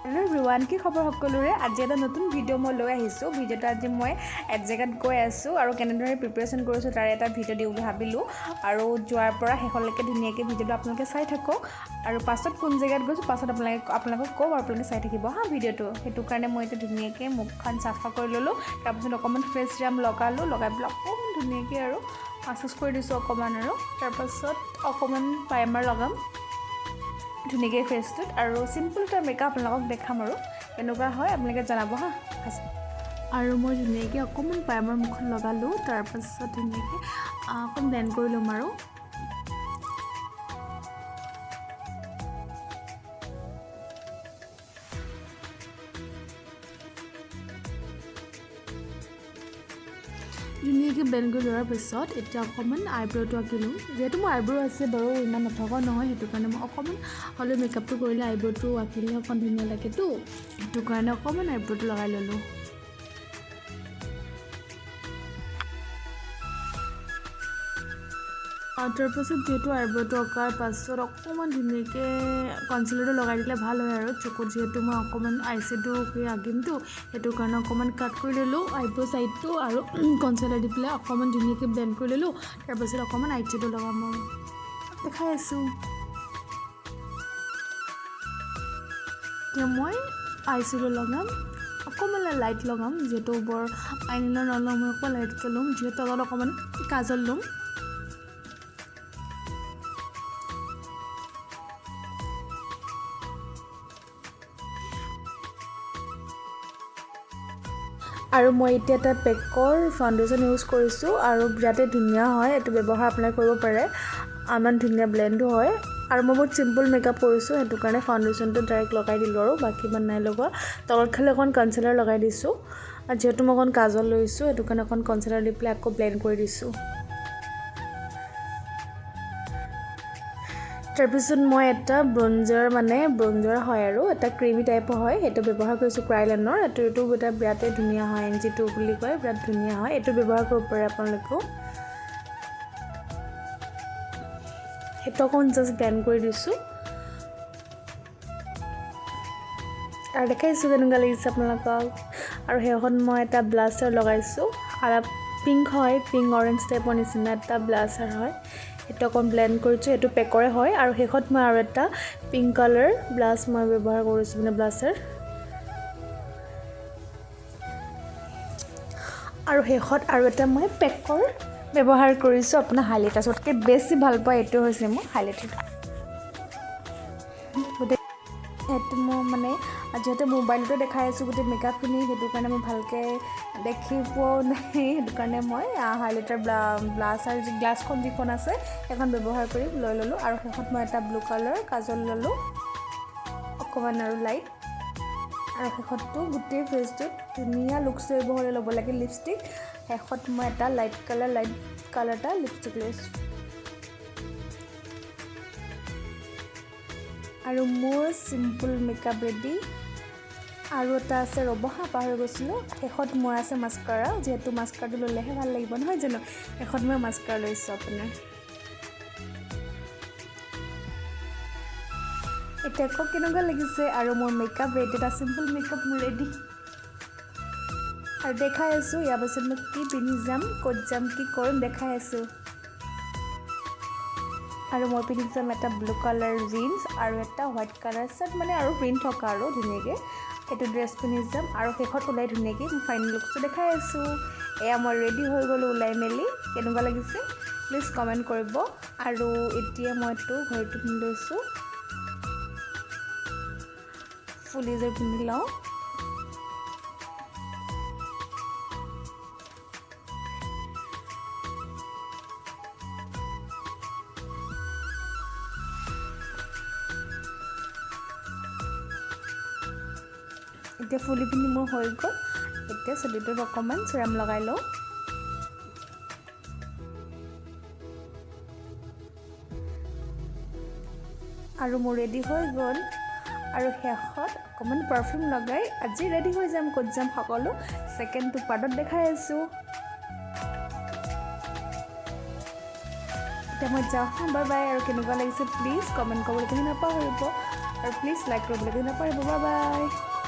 Hello' everyone, কি খবৰ সকলোৰে? আজি এটা নতুন ভিডিঅ' মই লৈ আহিছোঁ। ভিডিঅ'টো আজি মই এক জেগাত গৈ আছোঁ আৰু কেনেদৰে প্ৰিপেৰেশ্যন কৰিছোঁ তাৰে এটা ভিডিঅ' দিওঁ বুলি ভাবিলোঁ। আৰু যোৱাৰ পৰা শেষলৈকে ধুনীয়াকৈ ভিডিঅ'টো আপোনালোকে চাই থাকক আৰু পাছত কোন জেগাত গৈছোঁ পাছত আপোনালোকক কওঁ আৰু আপোনালোকে চাই থাকিব ভিডিঅ'টো। সেইটো কাৰণে মই এতিয়া ধুনীয়াকৈ মুখখন চাফা কৰি ল'লোঁ, তাৰপাছত অকণমান ফেচ চিৰাম লগালোঁ, লগাই পেলাই অকণমান ধুনীয়াকৈ আৰু মাছাজ কৰি দিছোঁ অকণমান, আৰু তাৰপাছত অকণমান প্ৰাইমাৰ লগাম ধুনীয়াকৈ ফেচটোত, আৰু চিম্পল এটা মেকআপ আপোনালোকক দেখাম আৰু কেনেকুৱা হয় আপোনালোকে জনাব আৰু মই ধুনীয়াকৈ অকণমান প্ৰাইমাৰ মুখত লগালোঁ, তাৰপাছত ধুনীয়াকৈ অকণ ব্লেণ্ড কৰি ল'ম আৰু ধুনীয়াকৈ ব্লেণ্ড কৰি লোৱাৰ পিছত এতিয়া অকণমান আইব্ৰ'টো আঁকিলোঁ। যিহেতু মোৰ আইব্ৰ' আছে বাৰু, ইমান নথকা নহয়, সেইটো কাৰণে মই অকণমান হ'লেও মেকআপটো কৰিলে আইব্ৰ'টো আঁকিলে অকণ ধুনীয়া লাগেতো, সেইটো কাৰণে অকণমান আইব্ৰ'টো লগাই ল'লোঁ। তাৰপাছত যিহেতু আইব্ৰ'টো অঁকাৰ পাছত অকণমান ধুনীয়াকৈ কনচিলাৰটো লগাই দিলে ভাল হয় আৰু চকুত, যিহেতু মই অকণমান আইশ্বেডো আঁকিমতো, সেইটো কাৰণে অকণমান কাট কৰি ল'লোঁ আইব্ৰ' ছাইডটো আৰু কনচিলাৰ দি পেলাই অকণমান ধুনীয়াকৈ ব্লেণ্ড কৰি ল'লোঁ। তাৰপাছত অকণমান আইশ্বেডো লগাম আৰু দেখাই আছোঁ। এতিয়া মই আইশ্বেডো লগাম, অকণমান লাইট লগাম, যিহেতু বৰ আইলাইনাৰ নলওঁ, মই অকণমান লাইটকৈ ল'ম, যিহেতু তলত অকণমান কাজল ল'ম। আৰু মই এতিয়া এটা পেকৰ ফাউণ্ডেশ্যন ইউজ কৰিছোঁ আৰু বিৰাটেই ধুনীয়া হয়, এইটো ব্যৱহাৰ আপোনালোকে কৰিব পাৰে, ইমান ধুনীয়া ব্লেণ্ডো হয়। আৰু মই বহুত চিম্পল মেকআপ কৰিছোঁ, সেইটো কাৰণে ফাউণ্ডেশ্যনটো ডাইৰেক্ট লগাই দিলোঁ আৰু বাকী ইমান নাই লগোৱা। তলত খালি অকণ কনচিলাৰ লগাই দিছোঁ, আৰু যিহেতু মই অকণ কাজল লৈছোঁ, সেইটো কাৰণে অকণ কনচিলাৰ দি পেলাই আকৌ ব্লেণ্ড কৰি দিছোঁ। তাৰপিছত মই এটা ব্ৰঞ্জাৰ হয় আৰু এটা ক্ৰীমি টাইপৰ হয়, সেইটো ব্যৱহাৰ কৰিছোঁ ক্ৰাইলাইনৰ। এইটো এটা বিৰাটেই ধুনীয়া হয়, NG2 বুলি কয়, বিৰাট ধুনীয়া হয়, এইটো ব্যৱহাৰ কৰিব পাৰে আপোনালোকেও। সেইটো অকণ জাষ্ট ব্লেণ্ড কৰি দিছোঁ আৰু দেখাইছোঁ কেনেকুৱা লাগিছে আপোনালোকক। আৰু শেষত মই এটা ব্লাছাৰ লগাইছোঁ, অলপ পিংক হয়, পিংক অৰেঞ্জ টাইপৰ নিচিনা এটা ব্লাছাৰ হয়, সেইটো অকণ ব্লেণ্ড কৰিছোঁ, সেইটো পেকৰে হয়। আৰু শেষত মই আৰু এটা পিংক কালাৰ ব্লাছ মই ব্যৱহাৰ কৰিছোঁ, ব্লাছাৰ। আৰু শেষত আৰু এটা মই পেকৰ ব্যৱহাৰ কৰিছোঁ, আপোনাৰ হাইলাইটাৰ, চবতকৈ বেছি ভাল পোৱা এইটো হৈছে মোৰ হাইলাইটাৰ। সেইটো মই যিহেতু মোবাইলতে দেখাই আছোঁ গোটেই মেকআপখিনি, সেইটো কাৰণে মই ভালকৈ দেখি পোৱাও নাই, সেইটো কাৰণে মই হাইলাইটাৰ ব্লাছাৰ গ্লাছখন যিখন আছে সেইখন ব্যৱহাৰ কৰি লৈ ল'লোঁ। আৰু শেষত মই এটা ব্লু কালাৰ কাজল ল'লোঁ অকণমান আৰু লাইট, আৰু শেষতটো গোটেই ফেচটোত ধুনীয়া লুকছ হ'লে ল'ব লাগে লিপষ্টিক। শেষত মই এটা লাইট কালাৰ এটা লিপষ্টিক লৈছোঁ। আৰু মোৰ চিম্পল মেকআপ ৰেডি। আৰু এটা আছে ৰ'ব পাহৰি গৈছিলোঁ, শেষত মোৰ আছে মাস্কাৰা, যিহেতু মাস্কাৰাটো ল'লেহে ভাল লাগিব নহয় জানো, শেষত মই মাস্কাৰা লৈছোঁ আপোনাৰ। এতিয়া আকৌ কেনেকুৱা লাগিছে? আৰু মোৰ মেকআপ ৰেডি, এটা চিম্পল মেকআপ মোৰ ৰেডি। আৰু দেখাই আছোঁ ইয়াৰ পাছত মই কি পিন্ধি যাম, ক'ত যাম, কি কৰিম দেখাই আছোঁ। আৰু মই পিন্ধি যাম এটা ব্লু কালাৰ জিন্স আৰু এটা হোৱাইট কালাৰ চাৰ্ট, আৰু প্ৰিণ্ট থকা আৰু ধুনীয়াকৈ এইটো ড্ৰেছ পিন্ধি যাম। আৰু শেষত ওলাই ধুনীয়াকৈ মই ফাইনেল লুকটো দেখাই আছোঁ। এয়া মই ৰেডি হৈ গ'লোঁ ওলাই মেলি, কেনেকুৱা লাগিছে প্লিজ কমেণ্ট কৰিব। আৰু এতিয়া মইতো ঘড়ীটো পিন্ধি লৈছোঁ, ফুলিযোৰ পিন্ধি লওঁ। এতিয়া ফুলি পিন্ধি মোৰ হৈ গ'ল, এতিয়া চুলিটোত অকণমান চিৰাম লগাই লওঁ। আৰু মোৰ ৰেডি হৈ গ'ল। আৰু শেষত অকণমান পাৰফিউম লগাই আজি ৰেডি হৈ যাম, ক'ত যাম সকলো ছেকেণ্ড পাৰ্টত দেখাই আছোঁ। এতিয়া মই যাওঁ, বাই বাই। আৰু কেনেকুৱা লাগিছে প্লিজ কমেণ্ট কৰিবলৈ নাপাহৰিব। আৰু প্লিজ লাইক কৰিবলৈ নাপাহৰিব। Bye bye.